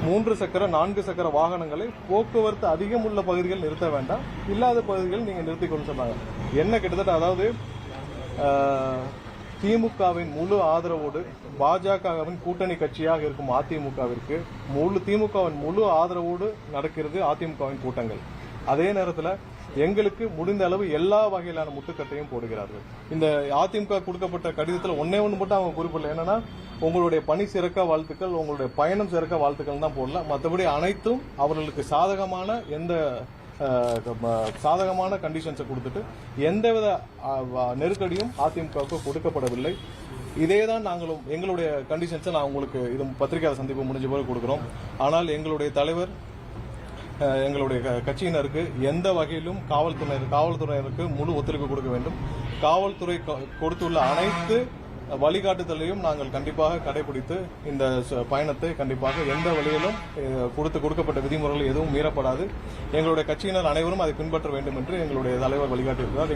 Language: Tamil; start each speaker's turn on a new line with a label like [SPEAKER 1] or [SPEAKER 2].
[SPEAKER 1] 3 சக்கர 4 சக்கர வாகனங்களை போக்குவரத்து அதிகம் உள்ள பகுதிகள் நிறுத்த வேண்டாம், இல்லாத பகுதிகள் நீங்க நிறுத்திக்கொண்டு சொன்னாங்க. என்ன கிட்டத்தட்ட அதாவது திமுகவின் முழு ஆதரவோடு பாஜகவின் கூட்டணி கட்சியாக இருக்கும் அதிமுகவிற்கு திமுகவின் முழு ஆதரவோடு நடக்கிறது அதிமுகவின் கூட்டங்கள். அதே நேரத்தில் எங்களுக்கு முடிந்த அளவு எல்லா வகையிலான முட்டுக்கட்டையும் போடுகிறார்கள். இந்த அதிமுக கொடுக்கப்பட்ட கடிதத்தில் ஒன்னே ஒன்று மட்டும் அவங்க குறிப்பிடல, என்னன்னா உங்களுடைய பணி சிறக்க வாழ்த்துக்கள், உங்களுடைய பயணம் சிறக்க வாழ்த்துக்கள் தான் போடல. மற்றபடி அனைத்தும் அவர்களுக்கு சாதகமான கண்டிஷன்ஸை கொடுத்துட்டு எந்தவித நெருக்கடியும் அதிமுகவுக்கு கொடுக்கப்படவில்லை. இதேதான் நாங்களும் எங்களுடைய கண்டிஷன்ஸை நான் உங்களுக்கு இது பத்திரிகையாளர் சந்திப்பு முடிஞ்ச பிறகு கொடுக்கிறோம். ஆனால் எங்களுடைய தலைவர் எங்களுடைய கட்சியினருக்கு எந்த வகையிலும் காவல்துறையினருக்கு முழு ஒத்துழைப்பு கொடுக்க வேண்டும். காவல்துறை கொடுத்துள்ள அனைத்து வழிகாட்டுதலையும் நாங்கள் கண்டிப்பாக கடைபிடித்து இந்த பயணத்தை கண்டிப்பாக எந்த வழியிலும் கொடுக்கப்பட்ட விதிமுறைகள் எதுவும் மீறப்படாது. எங்களுடைய கட்சியினர் அனைவரும் அதை பின்பற்ற வேண்டும் என்று எங்களுடைய தலைவர் வழிகாட்டியிருக்கிறார்.